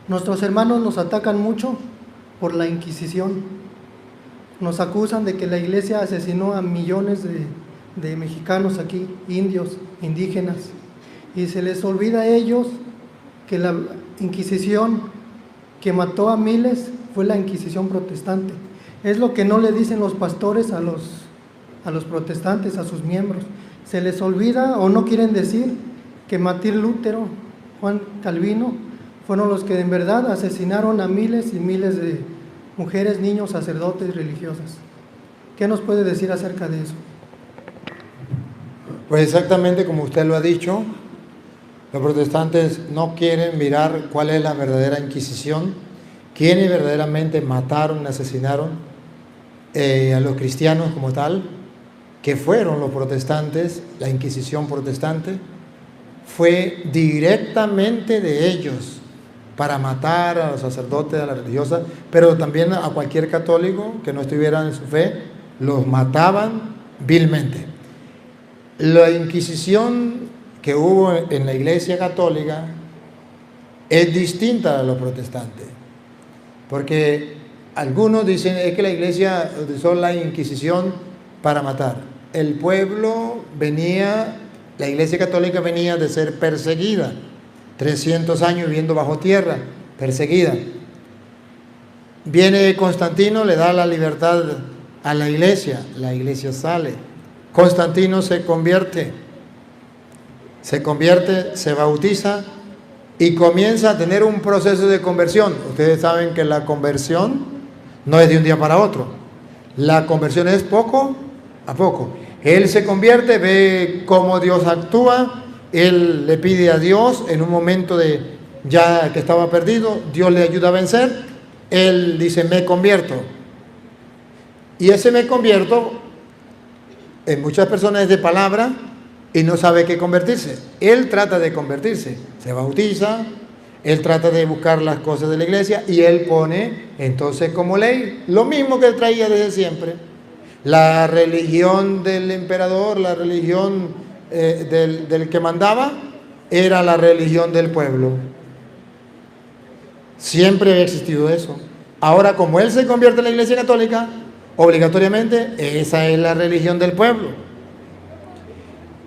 Nuestros hermanos nos atacan mucho por la Inquisición. Nos acusan de que la iglesia asesinó a millones de mexicanos aquí, indios, indígenas, y se les olvida a ellos que la Inquisición que mató a miles fue la Inquisición protestante. Es lo que no le dicen los pastores a los protestantes, a sus miembros. Se les olvida o no quieren decir que Martín Lutero, Juan Calvino, fueron los que en verdad asesinaron a miles y miles de mujeres, niños, sacerdotes y religiosas. ¿Qué nos puede decir acerca de eso? Pues exactamente como usted lo ha dicho, los protestantes no quieren mirar cuál es la verdadera Inquisición, quiénes verdaderamente mataron, asesinaron a los cristianos como tal, que fueron los protestantes. La Inquisición protestante fue directamente de ellos para matar a los sacerdotes, a las religiosas, pero también a cualquier católico que no estuviera en su fe, los mataban vilmente. La Inquisición que hubo en la Iglesia Católica es distinta a los protestantes, porque algunos dicen es que la Iglesia utilizó la Inquisición para matar. El pueblo venía, la Iglesia Católica venía de ser perseguida, 300 años viviendo bajo tierra, perseguida. Viene Constantino, le da la libertad a la iglesia sale. Constantino se convierte, se bautiza y comienza a tener un proceso de conversión. Ustedes saben que la conversión no es de un día para otro. La conversión es poco a poco. Él se convierte, ve cómo Dios actúa, él le pide a Dios en un momento de ya que estaba perdido, Dios le ayuda a vencer, él dice me convierto. Y ese me convierto, en muchas personas es de palabra y no sabe qué convertirse. Él trata de convertirse, se bautiza, él trata de buscar las cosas de la iglesia y él pone entonces como ley lo mismo que él traía desde siempre. La religión del emperador, la religión del que mandaba, era la religión del pueblo. Siempre había existido eso. Ahora, como él se convierte en la Iglesia Católica, obligatoriamente esa es la religión del pueblo.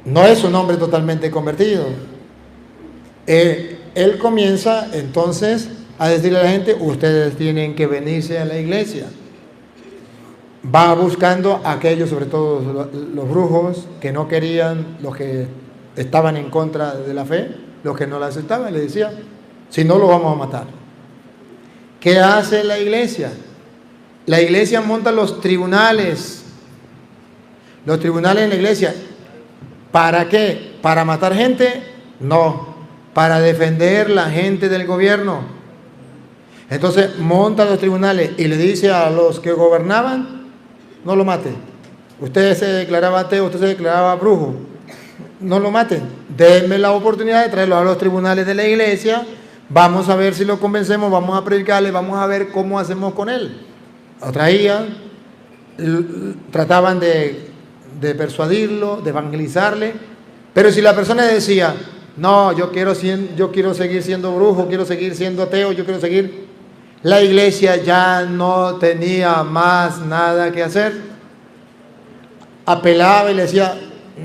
No es un hombre totalmente convertido. Él comienza entonces a decirle a la gente, ustedes tienen que venirse a la iglesia. Va buscando a aquellos, sobre todo los brujos, que no querían, los que estaban en contra de la fe, los que no la aceptaban, le decía, si no lo vamos a matar. ¿Qué hace la iglesia? La iglesia monta los tribunales en la iglesia. ¿Para qué? ¿Para matar gente? No, para defender la gente del gobierno. Entonces monta los tribunales y le dice a los que gobernaban, no lo maten. Usted se declaraba ateo, usted se declaraba brujo, no lo maten. Denme la oportunidad de traerlo a los tribunales de la iglesia, vamos a ver si lo convencemos, vamos a predicarle, vamos a ver cómo hacemos con él. Lo traían, trataban de persuadirlo, de evangelizarle, pero si la persona decía, no, yo quiero seguir siendo brujo, quiero seguir siendo ateo, yo quiero seguir, la iglesia ya no tenía más nada que hacer. Apelaba y le decía,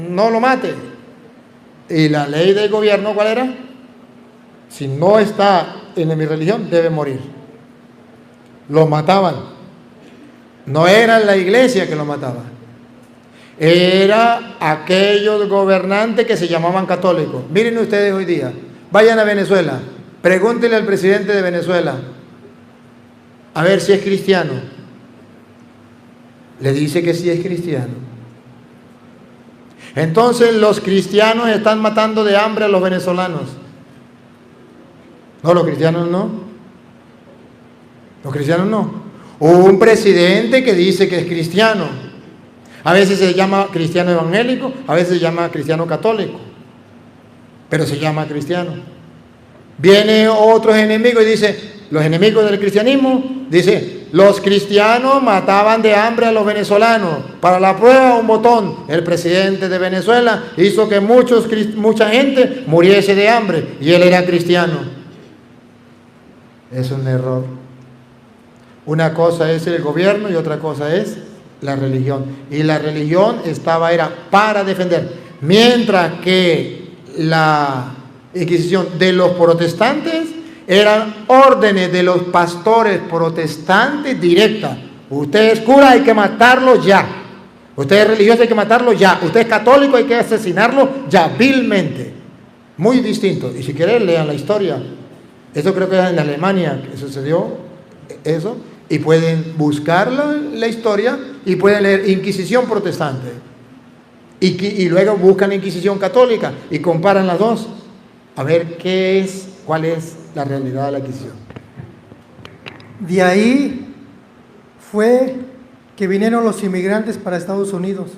no lo mate. Y la ley del gobierno, ¿cuál era? Si no está en mi religión, debe morir. Lo mataban. No era la iglesia que lo mataba. Era aquellos gobernantes que se llamaban católicos. Miren ustedes hoy día, vayan a Venezuela, pregúntenle al presidente de Venezuela, a ver si es cristiano. Le dice que sí es cristiano. Entonces los cristianos están matando de hambre a los venezolanos. No, los cristianos no. Los cristianos no. Hubo un presidente que dice que es cristiano. A veces se llama cristiano evangélico, a veces se llama cristiano católico, pero se llama cristiano. Viene otros enemigos y dice, los enemigos del cristianismo, dice, los cristianos mataban de hambre a los venezolanos. Para la prueba, un botón. El presidente de Venezuela hizo que mucha gente muriese de hambre y él era cristiano. Es un error. Una cosa es el gobierno y otra cosa es la religión. Y la religión era para defender. Mientras que la Inquisición de los protestantes eran órdenes de los pastores protestantes directas. Usted es cura, hay que matarlo ya. Usted es religioso, hay que matarlo ya. Usted es católico, hay que asesinarlo ya, vilmente. Muy distinto. Y si quieren, lean la historia. Esto creo que es en Alemania que sucedió eso. Y pueden buscar la historia y pueden leer Inquisición protestante. Y luego buscan la Inquisición católica y comparan las dos. A ver cuál es la realidad de la Inquisición. De ahí fue que vinieron los inmigrantes para Estados Unidos,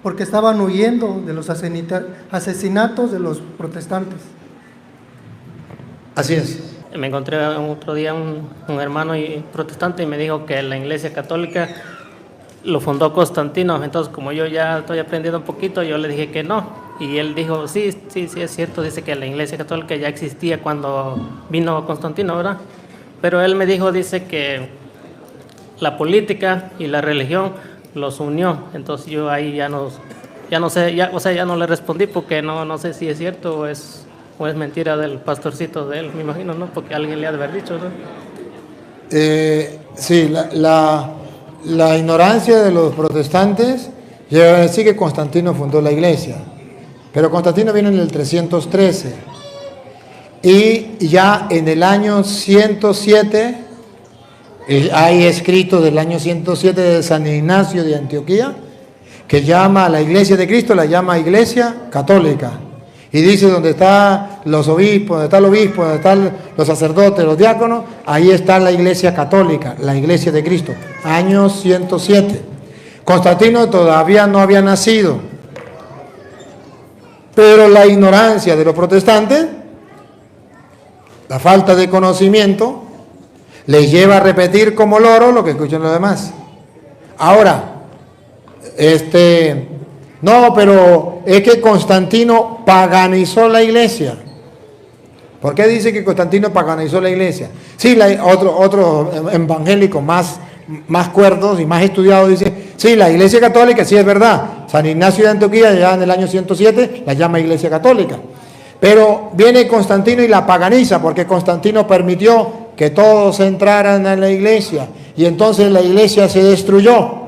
porque estaban huyendo de los asesinatos de los protestantes. Así es. Me encontré otro día un hermano protestante y me dijo que la Iglesia Católica lo fundó Constantino. Entonces, como yo ya estoy aprendiendo un poquito, yo le dije que no. Y él dijo, sí, es cierto, dice que la Iglesia Católica ya existía cuando vino Constantino, ¿verdad? Pero él me dice que la política y la religión los unió. Entonces yo ahí ya no sé, ya no le respondí porque no sé si es cierto o es mentira del pastorcito de él, me imagino, ¿no? Porque alguien le ha de haber dicho, ¿no? Sí, la ignorancia de los protestantes llega a decir que Constantino fundó la iglesia. Pero Constantino vino en el 313 y ya en el año 107, hay escrito del año 107 de San Ignacio de Antioquía, que llama a la iglesia de Cristo, la llama iglesia católica. Y dice donde están los obispos, donde está el obispo, donde están los sacerdotes, los diáconos, ahí está la iglesia católica, la iglesia de Cristo, año 107. Constantino todavía no había nacido. Pero la ignorancia de los protestantes, la falta de conocimiento, les lleva a repetir como loro lo que escuchan los demás. Ahora, no, pero es que Constantino paganizó la iglesia. ¿Por qué dice que Constantino paganizó la iglesia? Sí, otro evangélico más cuerdos y más estudiados dice, sí, la iglesia católica sí es verdad. San Ignacio de Antioquía ya en el año 107 la llama iglesia católica. Pero viene Constantino y la paganiza porque Constantino permitió que todos entraran a la iglesia y entonces la iglesia se destruyó.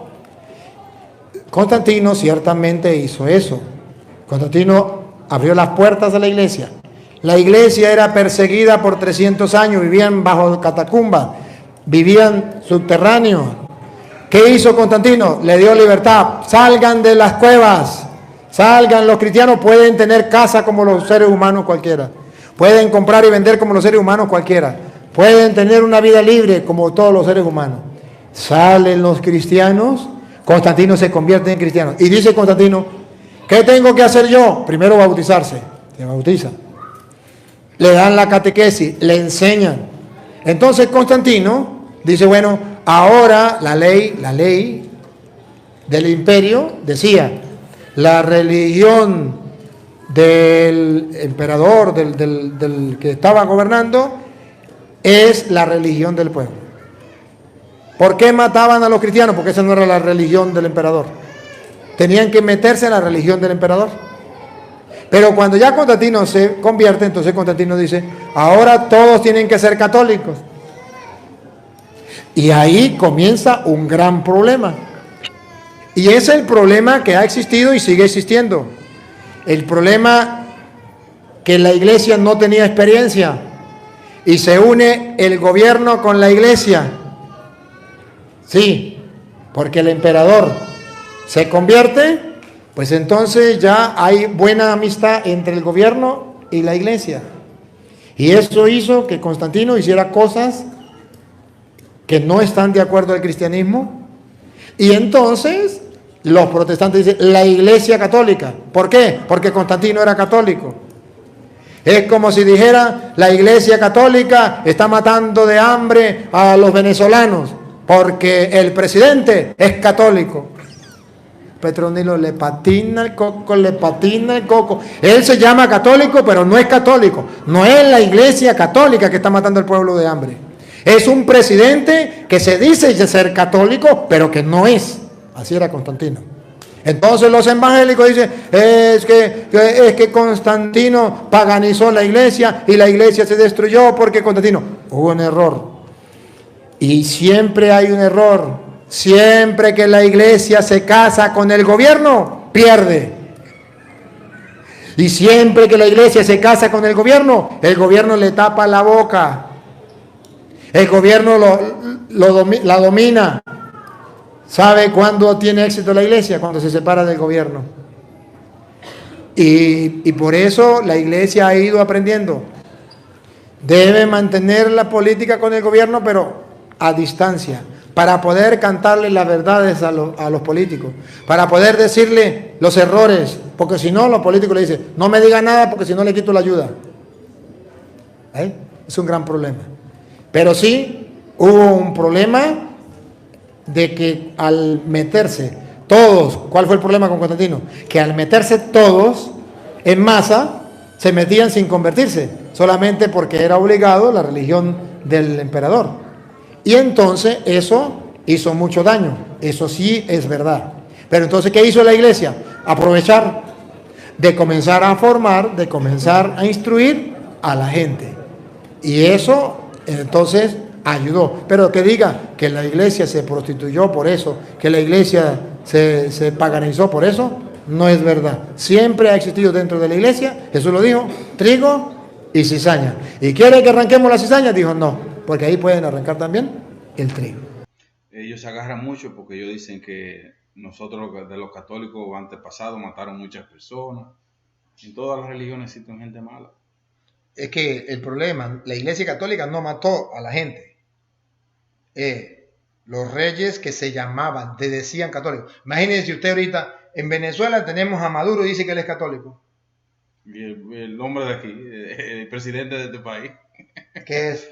Constantino ciertamente hizo eso. Constantino abrió las puertas de la iglesia. La iglesia era perseguida por 300 años, vivían bajo catacumbas, vivían subterráneos. ¿Qué hizo Constantino? Le dio libertad. Salgan de las cuevas, salgan. Los cristianos pueden tener casa como los seres humanos cualquiera. Pueden comprar y vender como los seres humanos cualquiera. Pueden tener una vida libre como todos los seres humanos. Salen los cristianos, Constantino se convierte en cristiano. Y dice Constantino, ¿qué tengo que hacer yo? Primero bautizarse. Se bautiza. Le dan la catequesis, le enseñan. Entonces Constantino dice, bueno, ahora la ley del imperio decía, la religión del emperador, del que estaba gobernando, es la religión del pueblo. ¿Por qué mataban a los cristianos? Porque esa no era la religión del emperador. Tenían que meterse en la religión del emperador. Pero cuando ya Constantino se convierte, entonces Constantino dice, ahora todos tienen que ser católicos. Y ahí comienza un gran problema. Y es el problema que ha existido y sigue existiendo. El problema que la iglesia no tenía experiencia y se une el gobierno con la iglesia. Sí, porque el emperador se convierte, pues entonces ya hay buena amistad entre el gobierno y la iglesia. Y eso hizo que Constantino hiciera cosas que no están de acuerdo al cristianismo. Y entonces los protestantes dicen, la iglesia católica. ¿Por qué? Porque Constantino era católico. Es como si dijera, la iglesia católica está matando de hambre a los venezolanos, porque el presidente es católico. Petronilo le patina el coco. Él se llama católico, pero no es católico. No es la iglesia católica que está matando al pueblo de hambre. Es un presidente que se dice ser católico, pero que no es. Así era Constantino. Entonces los evangélicos dicen, es que Constantino paganizó la iglesia y la iglesia se destruyó porque Constantino. Hubo un error. Y siempre hay un error. Siempre que la iglesia se casa con el gobierno, pierde. Y siempre que la iglesia se casa con el gobierno le tapa la boca. El gobierno la domina. ¿Sabe cuándo tiene éxito la iglesia? Cuando se separa del gobierno. Y por eso la iglesia ha ido aprendiendo. Debe mantener la política con el gobierno, pero a distancia, para poder cantarle las verdades a los políticos, para poder decirle los errores, porque si no, los políticos le dicen, no me diga nada porque si no le quito la ayuda. Es un gran problema. Pero sí, hubo un problema de que al meterse todos, ¿cuál fue el problema con Constantino? Que al meterse todos en masa, se metían sin convertirse, solamente porque era obligado la religión del emperador. Y entonces eso hizo mucho daño, eso sí es verdad. Pero entonces, ¿qué hizo la iglesia? Aprovechar de comenzar a formar, de comenzar a instruir a la gente. Y eso entonces ayudó. Pero que diga que la iglesia se prostituyó por eso, que la iglesia se paganizó por eso, no es verdad. Siempre ha existido dentro de la iglesia, Jesús lo dijo, trigo y cizaña. ¿Y quiere que arranquemos la cizaña? Dijo no, porque ahí pueden arrancar también el trigo. Ellos se agarran mucho porque ellos dicen que nosotros de los católicos antepasados mataron muchas personas. En todas las religiones existen gente mala. Es que el problema, la iglesia católica no mató a la gente. Los reyes que se llamaban, te decían católicos. Imagínense usted ahorita, en Venezuela tenemos a Maduro y dice que él es católico. Y el hombre de aquí, el presidente de este país. ¿Qué es?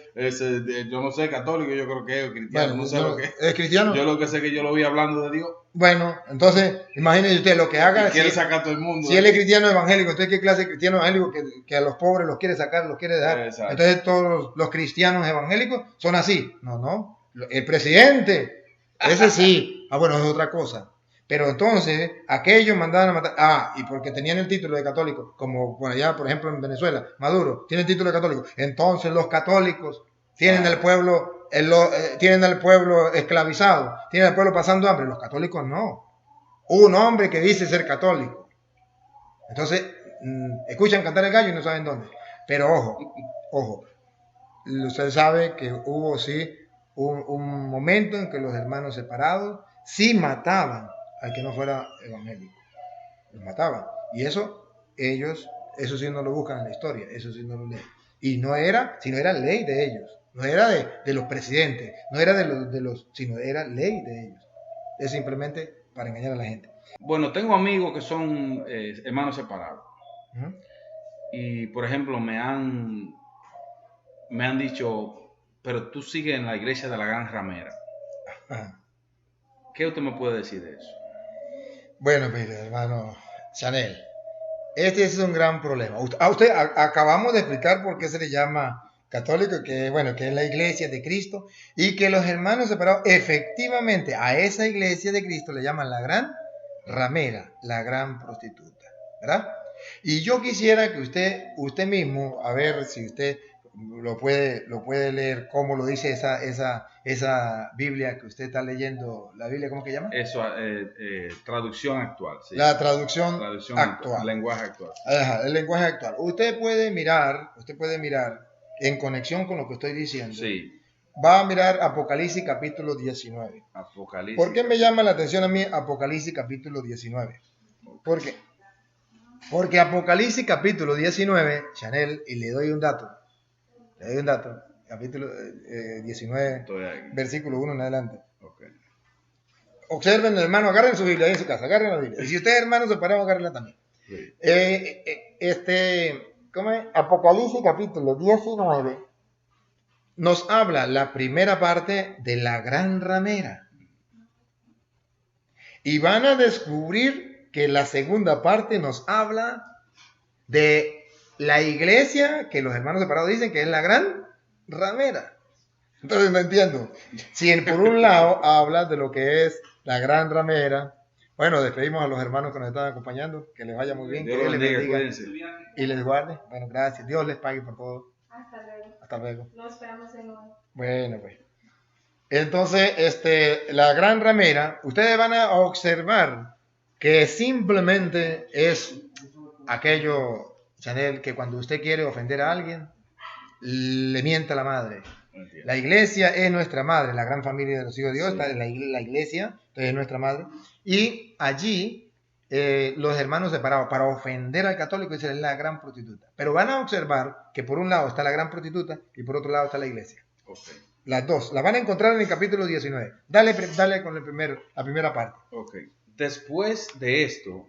Yo no sé, católico, yo creo que es cristiano, Bueno, no sé lo que es. ¿Es cristiano? Yo lo que sé es que yo lo vi hablando de Dios. Bueno, entonces, imagínese usted lo que haga. Y quiere sacar a todo el mundo. Si él es cristiano evangélico, ¿usted qué clase de cristiano evangélico que a los pobres los quiere sacar, los quiere dejar? Exacto. Entonces todos los cristianos evangélicos son así. No. El presidente, ese sí. Bueno, es otra cosa. Pero entonces, aquellos mandaban a matar. Y porque tenían el título de católico, como por allá, por ejemplo, en Venezuela, Maduro tiene el título de católico. Entonces los católicos tienen al pueblo, tienen al pueblo esclavizado, tienen al pueblo pasando hambre. Los católicos no. Un hombre que dice ser católico. Entonces, escuchan cantar el gallo y no saben dónde. Pero ojo. Usted sabe que hubo sí un momento en que los hermanos separados sí mataban al que no fuera evangélico. Los mataban. Y eso sí no lo buscan en la historia, eso sí no lo leen. Y no era, sino era ley de ellos. No era de los presidentes, no era de los, sino era ley de ellos. Es simplemente para engañar a la gente. Bueno, tengo amigos que son hermanos separados. ¿Mm? Y, por ejemplo, me han dicho, pero tú sigues en la iglesia de la Gran Ramera. Ajá. ¿Qué usted me puede decir de eso? Bueno, mire, hermano Chanel, este es un gran problema. A usted acabamos de explicar por qué se le llama católico, que es la iglesia de Cristo, y que los hermanos separados, efectivamente, a esa iglesia de Cristo le llaman la Gran Ramera, la gran prostituta, ¿verdad? Y yo quisiera que usted mismo, a ver si usted lo puede leer, cómo lo dice esa Biblia que usted está leyendo, la Biblia, ¿cómo que llama? Eso, traducción actual. Sí. La traducción actual. Lenguaje actual. Ajá, el lenguaje actual. Usted puede mirar en conexión con lo que estoy diciendo. Sí. Va a mirar Apocalipsis capítulo 19. Apocalipsis. ¿Por qué me llama la atención a mí Apocalipsis capítulo 19? ¿Por qué? Porque Apocalipsis capítulo 19, Chanel, y le doy un dato, capítulo 19, versículo 1 en adelante. Okay. Observen, hermano, agarren su Biblia ahí en su casa, agarren la Biblia. Y si ustedes, hermanos, se pararon, agárrenla también. Sí. ¿Cómo es? Apocalipsis capítulo 19 nos habla la primera parte de la gran ramera. Y van a descubrir que la segunda parte nos habla de la iglesia que los hermanos separados dicen que es la gran ramera. Entonces no entiendo. Si por un lado habla de lo que es la gran ramera, bueno, despedimos a los hermanos que nos están acompañando, que les vaya muy bien, Dios que Dios los les bendiga, bendiga cuídense. y les guarde. Bueno, gracias. Dios les pague por todo. Hasta luego. Hasta luego. Nos esperamos en hoy. Bueno, pues. Entonces, la gran ramera, ustedes van a observar que simplemente es aquello, Chanel, que cuando usted quiere ofender a alguien, le miente a la madre. La iglesia es nuestra madre, la gran familia de los hijos de Dios, está en la iglesia, entonces es nuestra madre. Y allí los hermanos separados, para ofender al católico, dicen es la gran prostituta. Pero van a observar que por un lado está la gran prostituta y por otro lado está la iglesia. Okay. Las dos, la van a encontrar en el capítulo 19. Dale con la primera parte. Okay. Después de esto,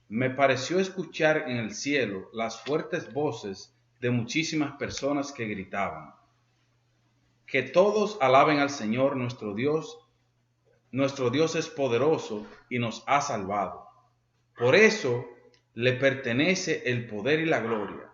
me pareció escuchar en el cielo las fuertes voces de muchísimas personas que gritaban: que todos alaben al Señor nuestro Dios. Nuestro Dios es poderoso y nos ha salvado. Por eso le pertenece el poder y la gloria,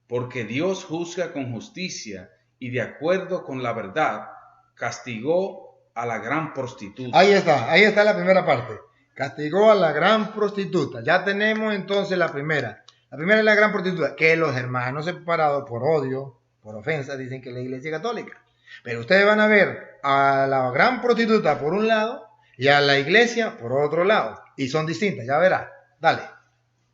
porque Dios juzga con justicia y de acuerdo con la verdad castigó a la gran prostituta. Ahí está la primera parte. Castigó a la gran prostituta. Ya tenemos entonces la primera. La primera es la gran prostituta, que los hermanos separados por odio, por ofensa, dicen que es la iglesia católica. Pero ustedes van a ver a la gran prostituta por un lado y a la iglesia por otro lado. Y son distintas, ya verá. Dale.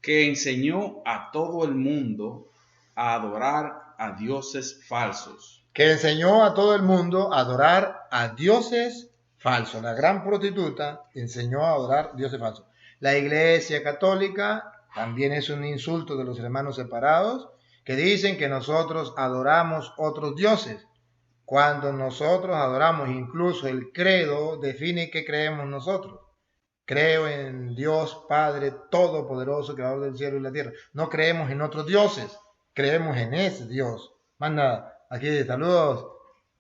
Que enseñó a todo el mundo a adorar a dioses falsos. Que enseñó a todo el mundo a adorar a dioses falsos. La gran prostituta enseñó a adorar dioses falsos. La iglesia católica también es un insulto de los hermanos separados que dicen que nosotros adoramos otros dioses. Cuando nosotros adoramos, incluso el credo define qué creemos nosotros. Creo en Dios Padre Todopoderoso, Creador del cielo y la tierra. No creemos en otros dioses, creemos en ese Dios. Más nada, aquí saludos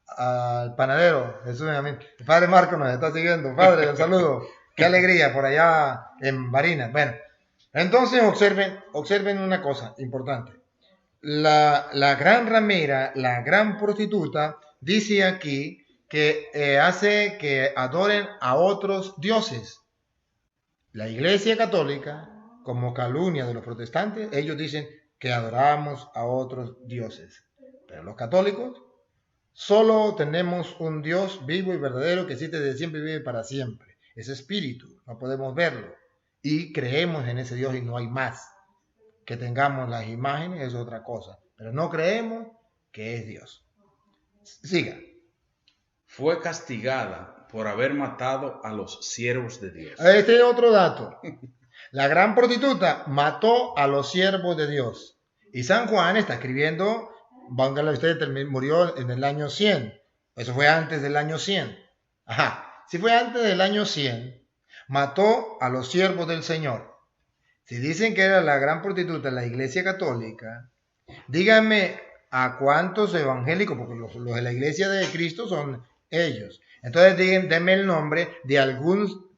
al panadero, Jesús, amén. El Padre Marco nos está siguiendo. Padre, un saludo. Qué alegría por allá en Barinas. Bueno, entonces observen una cosa importante. La gran ramera, la gran prostituta, dice aquí que hace que adoren a otros dioses. La iglesia católica, como calumnia de los protestantes, ellos dicen que adoramos a otros dioses. Pero los católicos solo tenemos un Dios vivo y verdadero que existe desde siempre y vive para siempre. Es espíritu, no podemos verlo. Y creemos en ese Dios y no hay más. Que tengamos las imágenes es otra cosa. Pero no creemos que es Dios. Siga. Fue castigada por haber matado a los siervos de Dios. Este es otro dato. La gran prostituta mató a los siervos de Dios. Y San Juan está escribiendo, póngale usted, murió en el año 100. Eso fue antes del año 100. Ajá. Si fue antes del año 100, mató a los siervos del Señor. Si dicen que era la gran prostituta en la iglesia católica, díganme a cuántos evangélicos, porque los de la iglesia de Cristo son ellos. Entonces denme el nombre de algún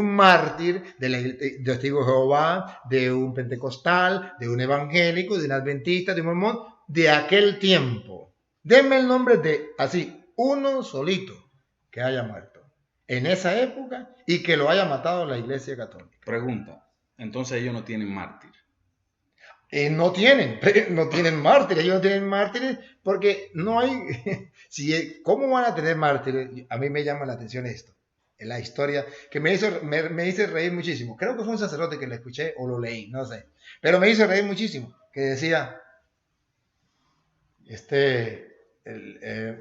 mártir, de testigo de Jehová, de un pentecostal, de un evangélico, de un adventista, de un mormón, de aquel tiempo. Denme el nombre de, así, uno solito que haya muerto en esa época y que lo haya matado la iglesia católica. Pregunta, entonces ellos no tienen mártir. No tienen mártires, ellos no tienen mártires porque no hay, ¿cómo van a tener mártires? A mí me llama la atención esto, en la historia, que me hizo reír muchísimo. Creo que fue un sacerdote que lo escuché o lo leí, no sé, pero me hizo reír muchísimo, que decía,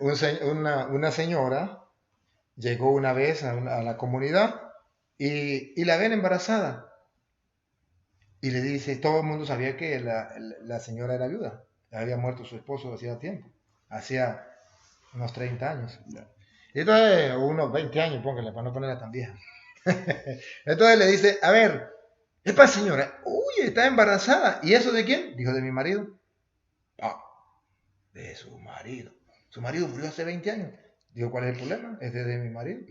una señora llegó una vez a la comunidad y la ven embarazada. Y le dice, todo el mundo sabía que la señora era viuda. Había muerto su esposo hacía tiempo. Hacía unos 30 años. Entonces, unos 20 años, póngale, para no ponerla tan vieja. Entonces le dice, a ver, epa señora, uy, está embarazada. ¿Y eso de quién? Dijo, de mi marido. Ah, de su marido. Su marido murió hace 20 años. Dijo, ¿cuál es el problema? Es de mi marido.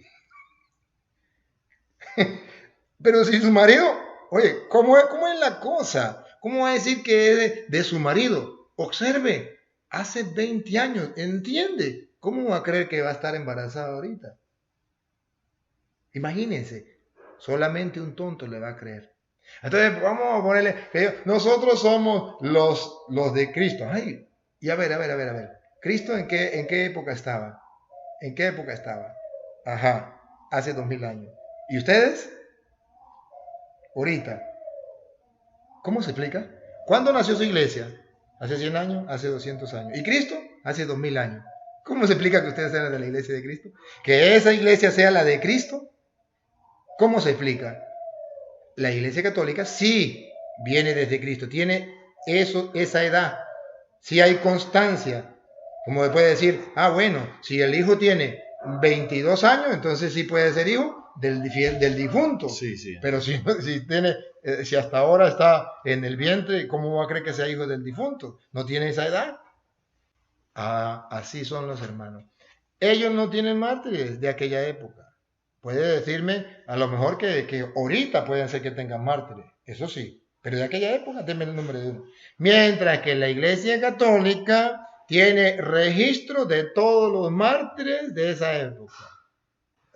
Pero si su marido... Oye, ¿cómo es la cosa? ¿Cómo va a decir que es de su marido? Observe, hace 20 años, ¿entiende? ¿cómo va a creer que va a estar embarazada ahorita? Imagínense, solamente un tonto le va a creer. Entonces, vamos a ponerle que nosotros somos los de Cristo. Ay, y a ver. ¿Cristo en qué época estaba? ¿En qué época estaba? Ajá, hace 2000 años. ¿Y ustedes? Ahorita. ¿Cómo se explica? ¿Cuándo nació su iglesia? ¿Hace 100 años? ¿Hace 200 años? ¿Y Cristo? Hace 2000 años. ¿Cómo se explica que ustedes sean de la iglesia de Cristo? ¿Que esa iglesia sea la de Cristo? ¿Cómo se explica? La iglesia católica sí viene desde Cristo, tiene esa edad, sí hay constancia. Como se puede decir, bueno, si el hijo tiene 22 años, entonces sí puede ser hijo del difunto. Sí, sí. Pero si hasta ahora está en el vientre, ¿cómo va a creer que sea hijo del difunto? ¿No tiene esa edad? Así son los hermanos. Ellos no tienen mártires de aquella época. Puede decirme, a lo mejor que ahorita pueden ser que tengan mártires, eso sí, pero de aquella época denme el nombre de uno. Mientras que la Iglesia Católica tiene registro de todos los mártires de esa época.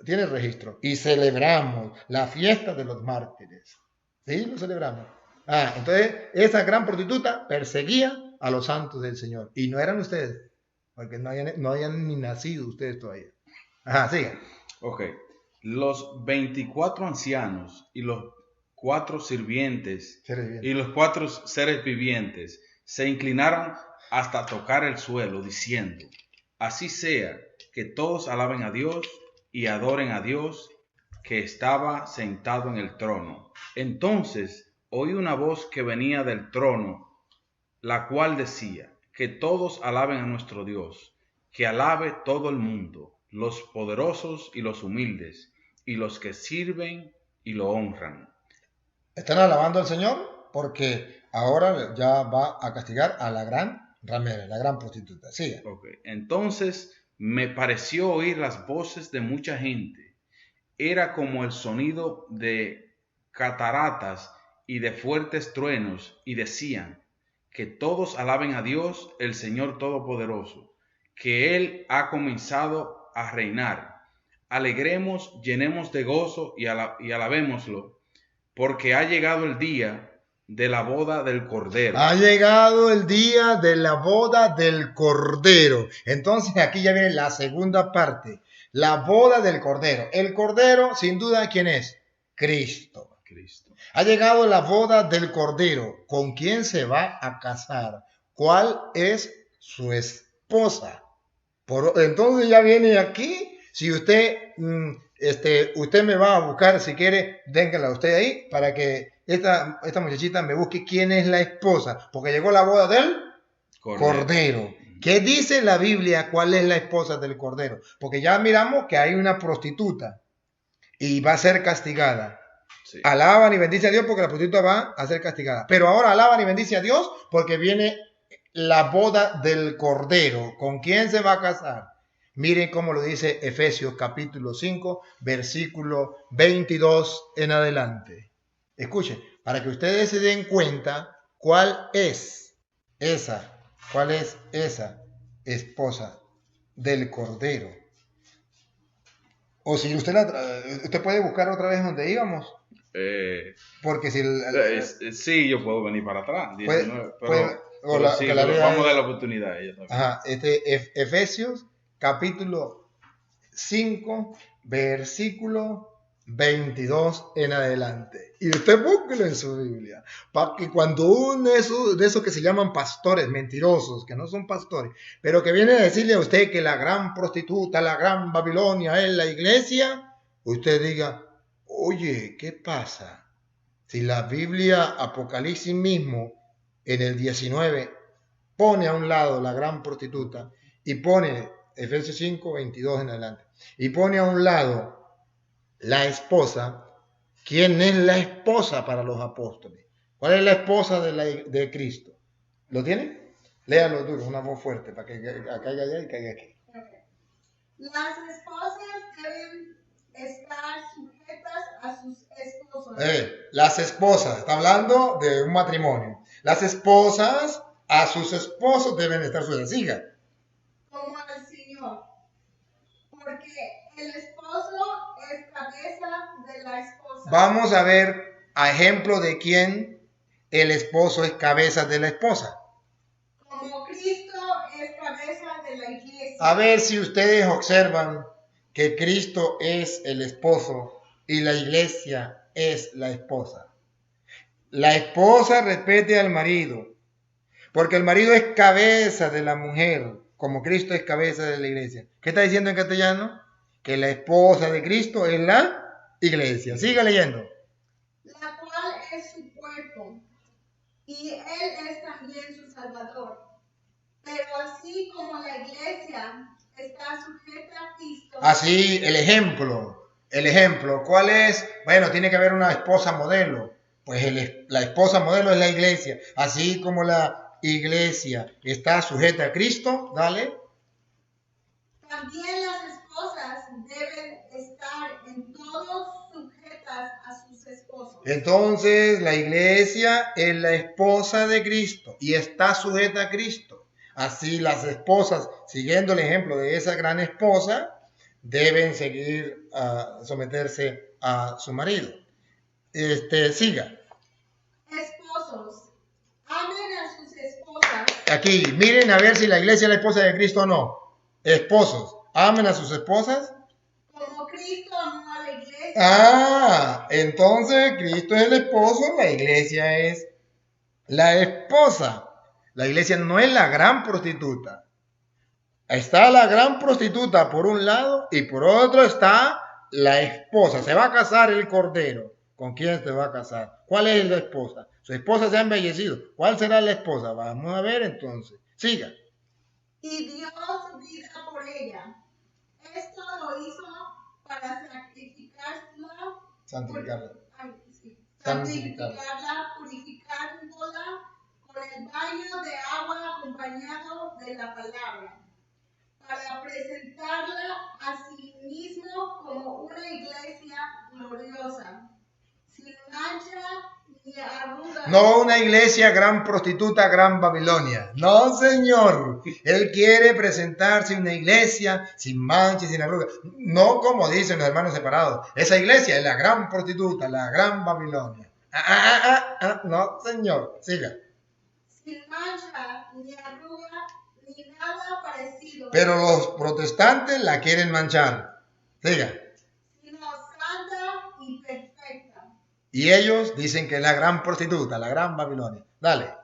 Tiene registro. Y celebramos la fiesta de los mártires. ¿Sí? Lo celebramos. Entonces, esa gran prostituta perseguía a los santos del Señor. Y no eran ustedes, porque no hayan ni nacido ustedes todavía. Sigan. Ok. Los 24 ancianos y los 4 sirvientes y los 4 seres vivientes se inclinaron hasta tocar el suelo, diciendo: así sea, que todos alaben a Dios y adoren a Dios que estaba sentado en el trono. Entonces oí una voz que venía del trono, la cual decía: que todos alaben a nuestro Dios, que alabe todo el mundo, los poderosos y los humildes, y los que sirven y lo honran. Están alabando al Señor porque ahora ya va a castigar a la gran ramera, la gran prostituta. Sigue. Okay. Entonces me pareció oír las voces de mucha gente. Era como el sonido de cataratas y de fuertes truenos, y decían: que todos alaben a Dios, el Señor Todopoderoso, que Él ha comenzado a reinar. Alegremos, llenemos de gozo y alabémoslo, porque ha llegado el día de la boda del Cordero. Ha llegado el día de la boda del Cordero. Entonces aquí ya viene la segunda parte, la boda del Cordero. El Cordero, sin duda, ¿quién es? Cristo. Ha llegado la boda del Cordero. ¿Con quién se va a casar? ¿Cuál es su esposa? Entonces ya viene aquí. Si usted me va a buscar, si quiere, déngala usted ahí para que esta muchachita me busque quién es la esposa, porque llegó la boda del Cordero. ¿Qué dice la Biblia? ¿Cuál es la esposa del Cordero? Porque ya miramos que hay una prostituta y va a ser castigada. Sí. Alaban y bendice a Dios porque la prostituta va a ser castigada. Pero ahora alaban y bendice a Dios porque viene la boda del Cordero. ¿Con quién se va a casar? Miren cómo lo dice Efesios capítulo 5, versículo 22 en adelante. Escuchen, para que ustedes se den cuenta cuál es esa esposa del Cordero. O si usted puede buscar otra vez donde íbamos. Porque si sí, yo puedo venir para atrás. 19, vamos a dar la oportunidad a ella también. Efesios capítulo 5, versículo 22 en adelante. Y usted búsquelo en su Biblia. Para que cuando uno de esos que se llaman pastores mentirosos, que no son pastores, pero que viene a decirle a usted que la gran prostituta, la gran Babilonia es la iglesia, usted diga: oye, ¿qué pasa? Si la Biblia, Apocalipsis mismo, en el 19, pone a un lado la gran prostituta y pone Efesios 5, 22 en adelante, y pone a un lado la esposa. ¿Quién es la esposa para los apóstoles? ¿Cuál es la esposa de Cristo? ¿Lo tiene? Léalo duro, una voz fuerte, para que caiga allá y caiga aquí. Las esposas deben estar sujetas a sus esposos. Las esposas, está hablando de un matrimonio. Las esposas a sus esposos deben estar sujetas. Siga. Como al Señor. porque el esposo es cabeza de la esposa. Vamos a ver a ejemplo de quién el esposo es cabeza de la esposa. Como Cristo es cabeza de la iglesia. A ver si ustedes observan que Cristo es el esposo y la iglesia es la esposa. La esposa respete al marido, porque el marido es cabeza de la mujer, como Cristo es cabeza de la iglesia. ¿Qué está diciendo en castellano? Que la esposa de Cristo es la iglesia. Siga leyendo. La cual es su cuerpo, y Él es también su Salvador. Pero así como la iglesia está sujeta a Cristo. Así, el ejemplo, ¿cuál es? Bueno, tiene que haber una esposa modelo. Pues la esposa modelo es la iglesia. Así como la iglesia está sujeta a Cristo, dale. También las esposas deben estar en todo sujetas a sus esposos. Entonces, la iglesia es la esposa de Cristo y está sujeta a Cristo. Así las esposas, siguiendo el ejemplo de esa gran esposa, deben seguir someterse a su marido. Siga. Esposos, amen a sus esposas. Aquí, miren a ver si la iglesia es la esposa de Cristo o no. Esposos, amen a sus esposas. Como Cristo amó a la iglesia. Entonces Cristo es el esposo, la iglesia es la esposa. La iglesia no es la gran prostituta. Está la gran prostituta por un lado y por otro está la esposa. Se va a casar el cordero. ¿Con quién se va a casar? ¿Cuál es la esposa? Su esposa se ha embellecido. ¿Cuál será la esposa? Vamos a ver entonces. Siga. Y dio su vida por ella. Esto lo hizo para santificarla. Santificarla. Santificarla, purificándola con el baño de agua acompañado de la palabra, para presentarla a sí mismo como una iglesia gloriosa, sin mancha ni arruga. No una iglesia gran prostituta, gran Babilonia. No, Señor. Él quiere presentarse una iglesia sin mancha y sin arrugas. No como dicen los hermanos separados. Esa iglesia es la gran prostituta, la gran Babilonia. No, Señor. Siga. Sin mancha, ni arruga, ni nada parecido. Pero los protestantes la quieren manchar. Siga. Sino santa y perfecta. Y ellos dicen que es la gran prostituta, la gran Babilonia. Dale.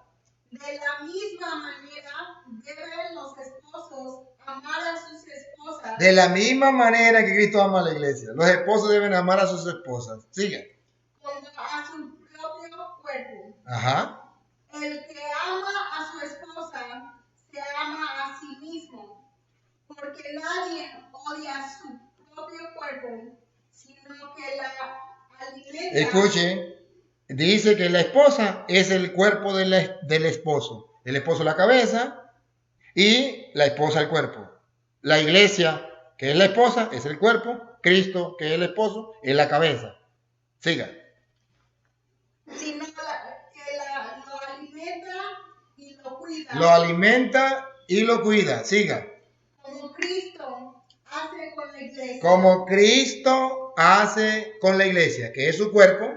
De la misma manera deben los esposos amar a sus esposas. De la misma manera que Cristo ama a la iglesia. Los esposos deben amar a sus esposas. Sigue. Como a su propio cuerpo. Ajá. El que ama a su esposa se ama a sí mismo, porque nadie odia su propio cuerpo, sino que la alimenta. Escuche, dice que la esposa es el cuerpo del esposo. El esposo la cabeza y la esposa el cuerpo. La iglesia, que es la esposa, es el cuerpo. Cristo, que es el esposo, es la cabeza. Siga. Sino que lo alimenta y lo cuida. Lo alimenta y lo cuida. Siga. Como Cristo hace con la iglesia. Como Cristo hace con la iglesia, que es su cuerpo,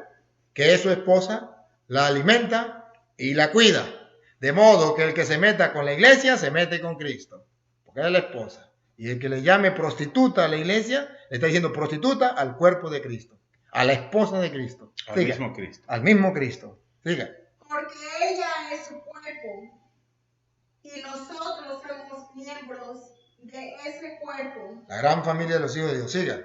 que es su esposa, la alimenta y la cuida. De modo que el que se meta con la iglesia se mete con Cristo, porque es la esposa. Y el que le llame prostituta a la iglesia, le está diciendo prostituta al cuerpo de Cristo, a la esposa de Cristo. Al Siga. mismo Cristo. Al mismo Cristo. Siga. Porque ella es su cuerpo y nosotros somos miembros de ese cuerpo. La gran familia de los hijos de Dios. Siga.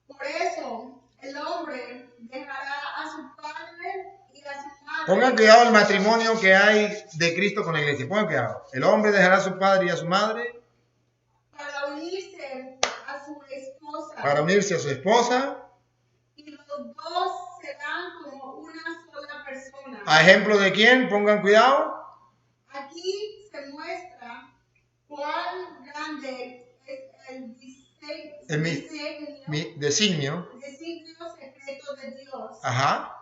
Por eso el hombre dejará a su padre y a su madre. Pongan cuidado el matrimonio que hay de Cristo con la iglesia. Pongan cuidado. El hombre dejará a su padre y a su madre para unirse a su esposa. para unirse a su esposa. Y los dos serán como una sola persona. ¿A ejemplo de quién? Pongan cuidado. Aquí se muestra cuán grande es el Designio. designio secreto de Dios. Ajá.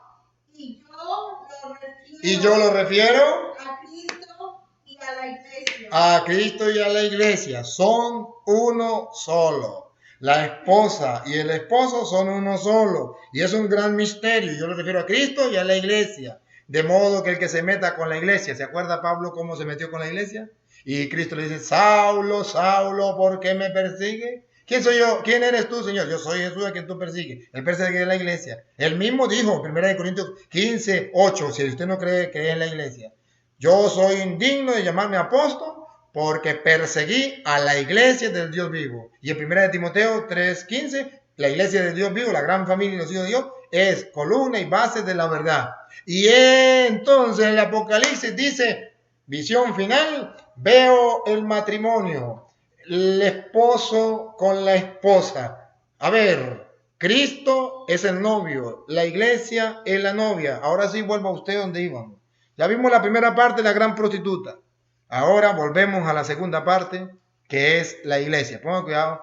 Y yo lo refiero Y yo lo refiero a Cristo y a la iglesia. a Cristo y a la iglesia. Son uno solo. La esposa y el esposo son uno solo. Y es un gran misterio. Yo lo refiero a Cristo y a la iglesia. De modo que el que se meta con la iglesia, ¿se acuerda Pablo cómo se metió con la iglesia? Y Cristo le dice, Saulo, Saulo, ¿por qué me persigue? ¿Quién soy yo? ¿Quién eres tú, Señor? Yo soy Jesús a quien tú persigues. El perseguidor de la iglesia. Él mismo dijo, 1 Corintios 15, 8, si usted no cree que es la iglesia. Yo soy indigno de llamarme apóstol porque perseguí a la iglesia del Dios vivo. Y en 1 Timoteo 3:15, la iglesia del Dios vivo, la gran familia de los hijos de Dios, es columna y base de la verdad. Y entonces el Apocalipsis dice, visión final, veo el matrimonio, el esposo con la esposa. A ver, Cristo es el novio, la iglesia es la novia. Ahora sí vuelva usted donde íbamos. Ya vimos la primera parte, la gran prostituta. Ahora volvemos a la segunda parte, que es la iglesia. Pongan cuidado.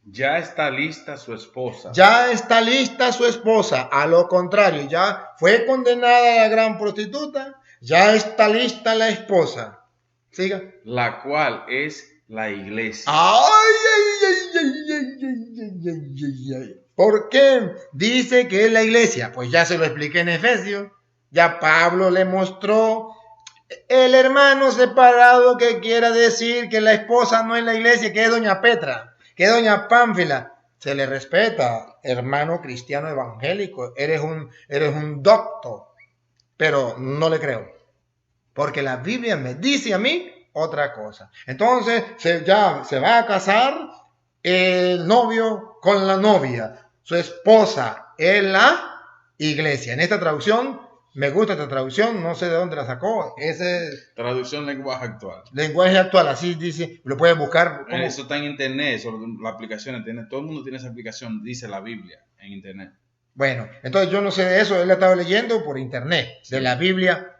Ya está lista su esposa. Ya está lista su esposa. A lo contrario, ya fue condenada la gran prostituta. Ya está lista la esposa. Siga. La cual es la iglesia. Ay, ay, ay, ay, ay, ay, ay, ay, ay. ¿Por qué dice que es la iglesia? Pues ya se lo expliqué en Efesios. Ya Pablo le mostró. El hermano separado que quiera decir que la esposa no es la iglesia, que es doña Petra, que es doña Pánfila, se le respeta, hermano cristiano evangélico, eres un doctor, pero no le creo, porque la Biblia me dice a mí otra cosa. Entonces ya se va a casar el novio con la novia, su esposa es la iglesia. En esta traducción, me gusta esta traducción, no sé de dónde la sacó. Ese Traducción lenguaje actual. lenguaje actual, así dice, lo puedes buscar. ¿Cómo? Eso está en internet, eso, la aplicación, todo el mundo tiene esa aplicación, dice la Biblia en internet. Bueno, entonces yo no sé de eso, él la estaba leyendo por internet, de la Biblia,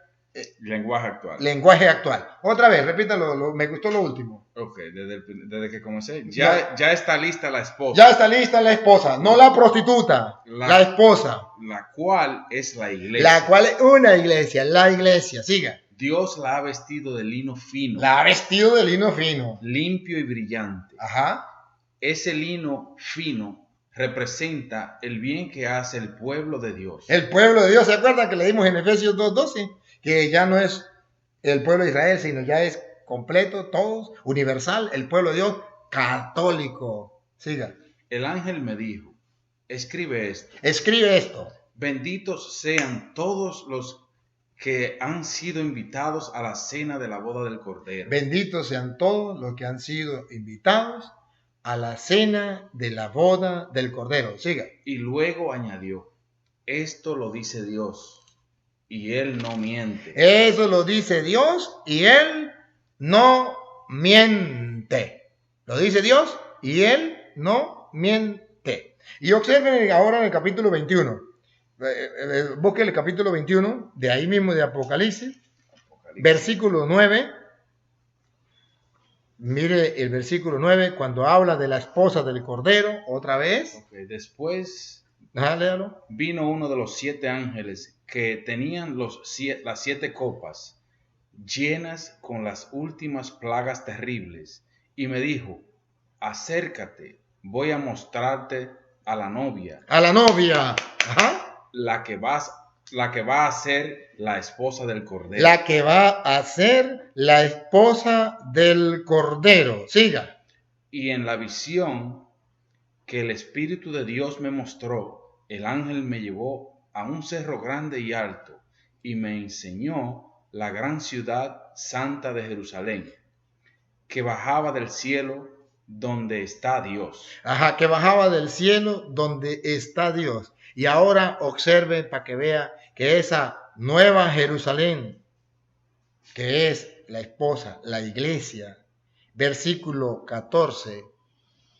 Lenguaje actual. lenguaje actual. Otra vez, repítalo, me gustó lo último. Ok, desde que comencé. Ya está lista la esposa. Ya está lista la esposa, no la prostituta, la esposa, La cual es la iglesia. la cual es una iglesia, la iglesia, siga. Dios la ha vestido de lino fino, La ha vestido de lino fino. limpio y brillante. Ajá. Ese lino fino representa el bien que hace el pueblo de Dios. El pueblo de Dios, ¿se acuerdan que leímos en Efesios 2:12? Que ya no es el pueblo de Israel, sino ya es completo, todos, universal, el pueblo de Dios, católico. Siga. El ángel me dijo, escribe esto. Escribe esto. Benditos sean todos los que han sido invitados a la cena de la boda del Cordero. Benditos sean todos los que han sido invitados a la cena de la boda del Cordero. Siga. Y luego añadió, esto lo dice Dios, y Él no miente. Eso lo dice Dios y Él no miente. Lo dice Dios y Él no miente. Y observen ahora en el capítulo 21. Busque el capítulo 21, de ahí mismo de Apocalipsis, versículo 9. Mire el versículo 9, cuando habla de la esposa del Cordero, otra vez. Okay, después Léalo. vino uno de los 7 ángeles que tenían las 7 copas llenas con las últimas plagas terribles, y me dijo, acércate, voy a mostrarte a la novia. A la novia. Ajá. La que va a ser la esposa del Cordero. La que va a ser la esposa del Cordero. Siga. Y en la visión que el Espíritu de Dios me mostró, el ángel me llevó a un cerro grande y alto y me enseñó la gran ciudad santa de Jerusalén, que bajaba del cielo donde está Dios. Ajá, que bajaba del cielo donde está Dios. Y ahora observe para que vea que esa nueva Jerusalén, que es la esposa, la iglesia, versículo 14,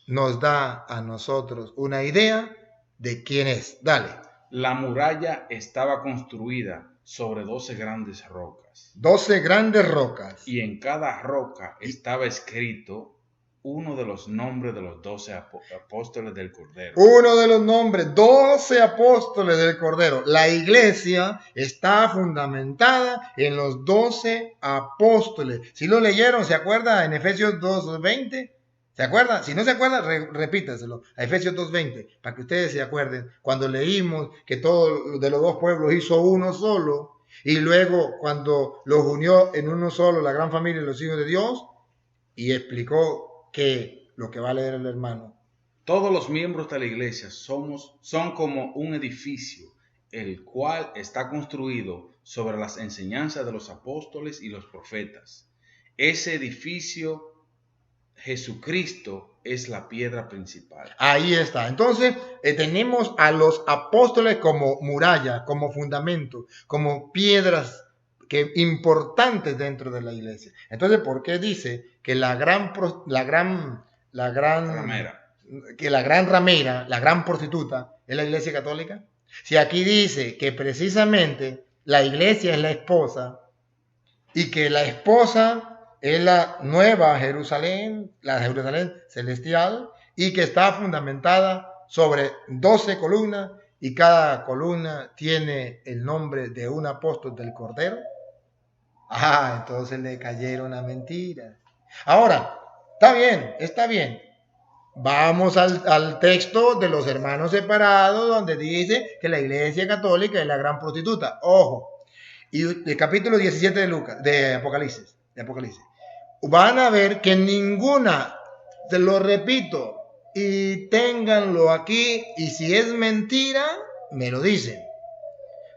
nos da a nosotros una idea de quién es. Dale. La muralla estaba construida sobre 12 grandes rocas. 12 grandes rocas. Y en cada roca estaba escrito uno de los nombres de los 12 apóstoles del Cordero. Uno de los nombres, 12 apóstoles del Cordero. La iglesia está fundamentada en los 12 apóstoles. Si lo leyeron, ¿se acuerda? En Efesios 2:20. ¿Se acuerdan? Si no se acuerdan, repítaselo a Efesios 2:20, para que ustedes se acuerden. Cuando leímos que todo de los dos pueblos hizo uno solo, y luego cuando los unió en uno solo, la gran familia de los hijos de Dios, y explicó que lo que va a leer el hermano. Todos los miembros de la iglesia son como un edificio, el cual está construido sobre las enseñanzas de los apóstoles y los profetas. Ese edificio, Jesucristo, es la piedra principal. Ahí está. Entonces, tenemos a los apóstoles como muralla, como fundamento, como piedras importantes dentro de la iglesia. Entonces, ¿por qué dice que la gran ramera, la gran prostituta, es la iglesia católica? Si aquí dice que precisamente la iglesia es la esposa y que la esposa es la nueva Jerusalén, la Jerusalén celestial, y que está fundamentada sobre 12 columnas, y cada columna tiene el nombre de un apóstol del Cordero. Entonces le cayeron a mentiras. Ahora, está bien. Vamos al texto de los hermanos separados, donde dice que la iglesia católica es la gran prostituta. Ojo, y el capítulo 17 de Apocalipsis. Van a ver que ninguna, te lo repito, y ténganlo aquí, y si es mentira, me lo dicen.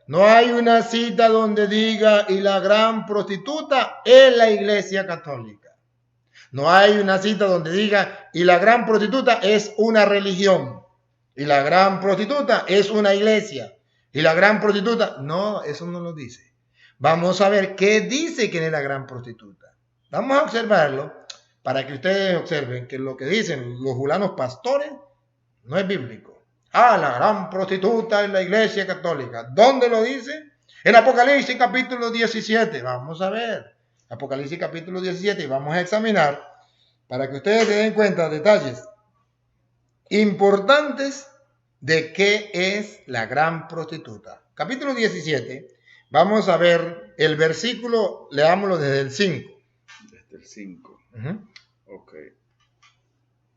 No hay una cita donde diga, y la gran prostituta es la iglesia católica. No hay una cita donde diga, y la gran prostituta es una religión, y la gran prostituta es una iglesia, y la gran prostituta, no, eso no lo dice. Vamos a ver qué dice que es la gran prostituta. Vamos a observarlo para que ustedes observen que lo que dicen los julanos pastores no es bíblico. La gran prostituta es la iglesia católica. ¿Dónde lo dice? En Apocalipsis capítulo 17. Vamos a ver. Apocalipsis capítulo 17 y vamos a examinar para que ustedes se den cuenta de detalles importantes de qué es la gran prostituta. Capítulo 17. Vamos a ver el versículo, leámoslo desde el 5. Desde el 5. Uh-huh. Ok.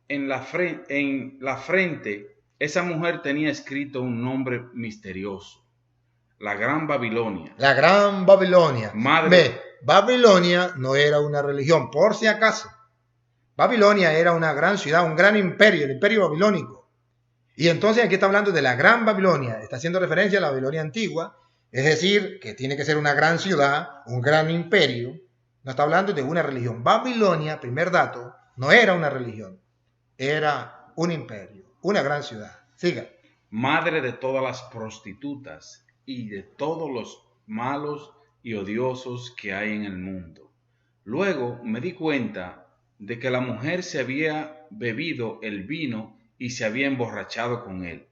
En la frente, esa mujer tenía escrito un nombre misterioso. La Gran Babilonia. La Gran Babilonia. Madre. Babilonia no era una religión, por si acaso. Babilonia era una gran ciudad, un gran imperio, el imperio babilónico. Y entonces aquí está hablando de la Gran Babilonia. Está haciendo referencia a la Babilonia antigua. Es decir, que tiene que ser una gran ciudad, un gran imperio. No está hablando de una religión. Babilonia, primer dato, no era una religión. Era un imperio, una gran ciudad. Siga. Madre de todas las prostitutas y de todos los malos y odiosos que hay en el mundo. Luego me di cuenta de que la mujer se había bebido el vino y se había emborrachado con él.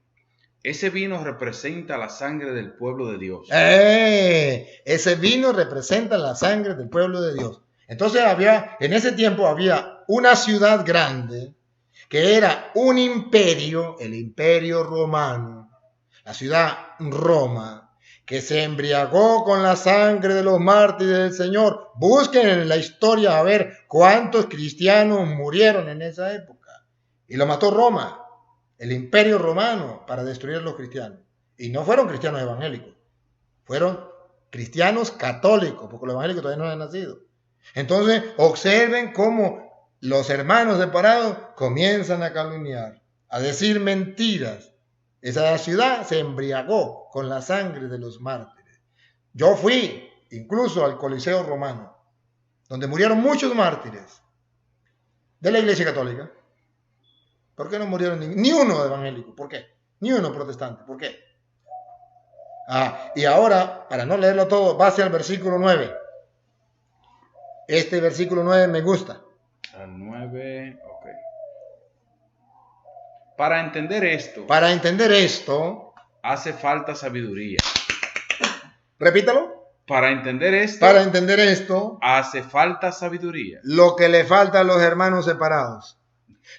Ese vino representa la sangre del pueblo de Dios. Ese vino representa la sangre del pueblo de Dios. Entonces en ese tiempo había una ciudad grande que era un imperio, el imperio romano, la ciudad Roma, que se embriagó con la sangre de los mártires del Señor. Busquen en la historia a ver cuántos cristianos murieron en esa época. Y lo mató Roma, el imperio romano, para destruir a los cristianos. Y no fueron cristianos evangélicos, fueron cristianos católicos, porque los evangélicos todavía no han nacido. Entonces, observen cómo los hermanos separados comienzan a calumniar, a decir mentiras. Esa ciudad se embriagó con la sangre de los mártires. Yo fui incluso al Coliseo Romano, donde murieron muchos mártires de la Iglesia Católica. ¿Por qué no murieron ni uno evangélico? ¿Por qué? Ni uno protestante. ¿Por qué? Y ahora, para no leerlo todo, va hacia el versículo 9. Este versículo 9 me gusta. Al 9, ok. Para entender esto, hace falta sabiduría. Repítalo. Para entender esto, hace falta sabiduría. Lo que le falta a los hermanos separados.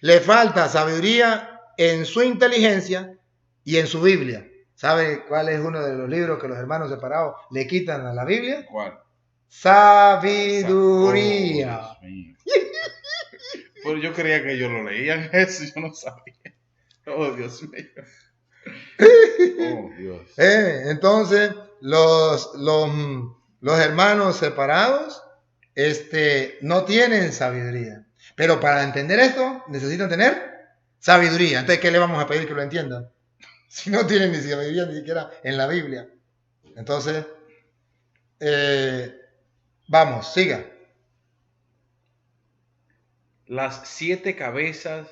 Le falta sabiduría en su inteligencia y en su Biblia. ¿Sabe cuál es uno de los libros que los hermanos separados le quitan a la Biblia? ¿Cuál? Sabiduría. Oh, Dios mío. Pero yo creía que ellos lo leían eso, yo no sabía. Oh, Dios mío. Oh, Dios. Entonces, los hermanos separados no tienen sabiduría. Pero para entender esto, necesitan tener sabiduría. Entonces, ¿qué le vamos a pedir que lo entiendan? Si no tienen ni sabiduría ni siquiera en la Biblia. Entonces, vamos, siga. Las 7 cabezas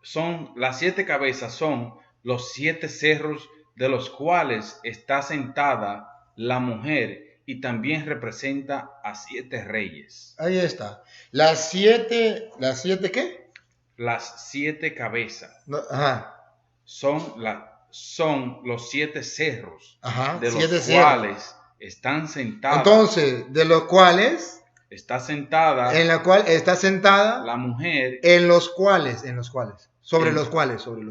son los 7 cerros de los cuales está sentada la mujer, y también representa a 7 reyes. Ahí está. ¿Las siete qué? Las 7 cabezas No, ajá. son los 7 cerros, Ajá, de los 7 cerros. cuales están sentadas. Entonces, de los cuales Está sentada en la cual está sentada la mujer. en los cuales, sobre En- los cuales. Sobre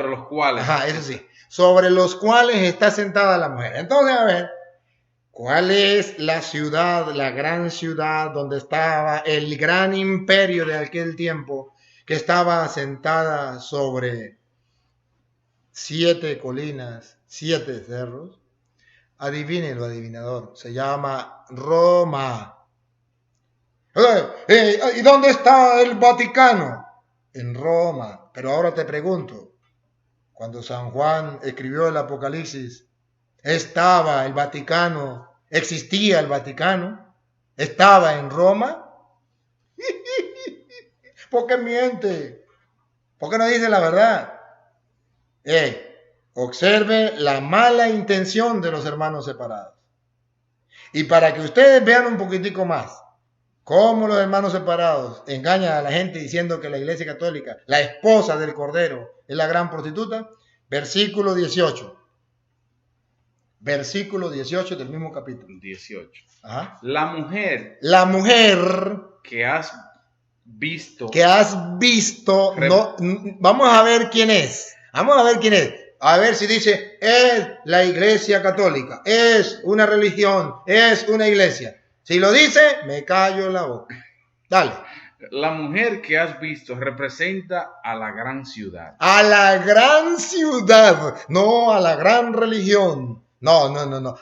los cuales. Ajá, eso sí. Sobre los cuales está sentada la mujer. Entonces, a ver, ¿cuál es la ciudad, la gran ciudad donde estaba el gran imperio de aquel tiempo, que estaba sentada sobre 7 colinas, 7 cerros? Adivínelo, adivinador. Se llama Roma. ¿Y dónde está el Vaticano? En Roma. Pero ahora te pregunto, cuando San Juan escribió el Apocalipsis, ¿estaba el Vaticano? ¿Existía el Vaticano? ¿Estaba en Roma? ¿Por qué miente? ¿Por qué no dice la verdad? Observe la mala intención de los hermanos separados. Y para que ustedes vean un poquitico más cómo los hermanos separados engañan a la gente diciendo que la Iglesia Católica, la esposa del Cordero, es la gran prostituta, versículo 18. Versículo 18 del mismo capítulo. 18. Ajá. La mujer Que has visto, vamos a ver quién es. A ver si dice, es la Iglesia Católica, es una religión, es una iglesia. Si lo dice, me callo la boca. Dale. La mujer que has visto representa a la gran ciudad. A la gran ciudad, no a la gran religión. No.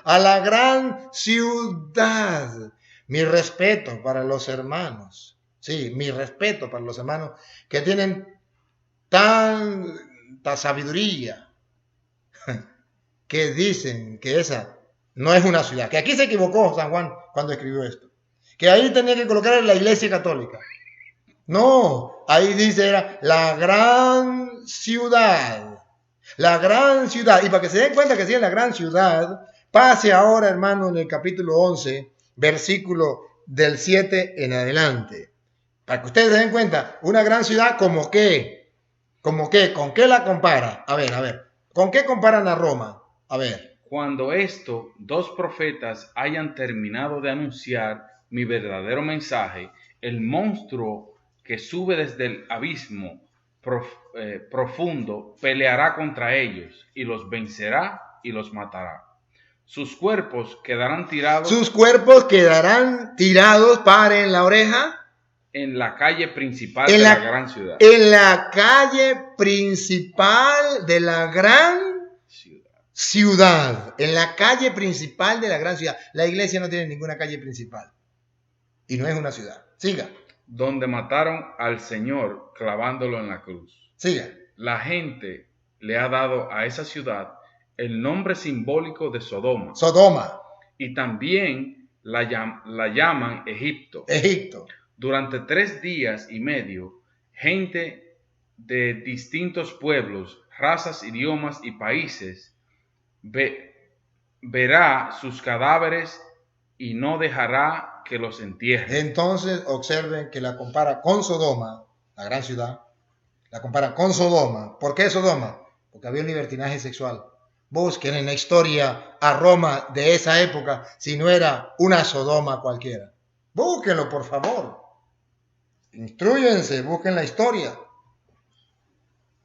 A la gran ciudad. Mi respeto para los hermanos. Sí, mi respeto para los hermanos que tienen tanta sabiduría que dicen que esa no es una ciudad. Que aquí se equivocó San Juan cuando escribió esto. Que ahí tenía que colocar la Iglesia Católica. No, ahí dice era la gran ciudad. La gran ciudad. Y para que se den cuenta que sí es la gran ciudad, pase ahora, hermano, en el capítulo 11, versículo del 7 en adelante. Para que ustedes se den cuenta, una gran ciudad como qué, ¿con qué la compara? A ver, ¿con qué comparan a Roma? A ver. Cuando 2 profetas hayan terminado de anunciar mi verdadero mensaje, el monstruo que sube desde el abismo profundo peleará contra ellos y los vencerá y los matará. Sus cuerpos quedarán tirados. Paren la oreja. En la calle principal de la gran ciudad. En la calle principal de la gran ciudad. En la calle principal de la gran ciudad. La iglesia no tiene ninguna calle principal. Y no es una ciudad. Siga. Donde mataron al Señor clavándolo en la cruz. Siga. La gente le ha dado a esa ciudad el nombre simbólico de Sodoma. Y también la llaman Egipto. Durante 3 días y medio, gente de distintos pueblos, razas, idiomas y países verá sus cadáveres y no dejará que los entierren. Entonces observen que la compara con Sodoma, la gran ciudad, la compara con Sodoma. ¿Por qué Sodoma? Porque había un libertinaje sexual. Busquen en la historia a Roma de esa época, si no era una Sodoma cualquiera. Búsquenlo, por favor. Instrúyense, busquen la historia.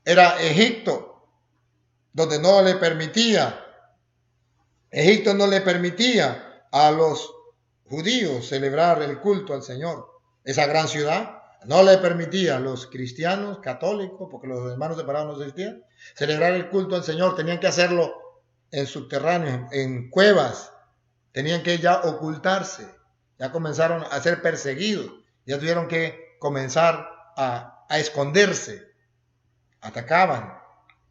Era Egipto, donde Egipto no le permitía a los judíos celebrar el culto al Señor. Esa gran ciudad. No le permitía a los cristianos católicos, porque los hermanos separados no existían, celebrar el culto al Señor. Tenían que hacerlo en subterráneos, en cuevas. Tenían que ya ocultarse. Ya comenzaron a ser perseguidos. Ya tuvieron que comenzar a esconderse. Atacaban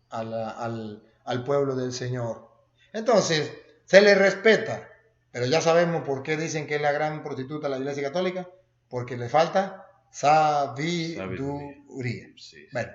al pueblo del Señor. Entonces, se le respeta. Pero ya sabemos por qué dicen que es la gran prostituta la Iglesia Católica. Porque le falta sabiduría. Sí. Bueno.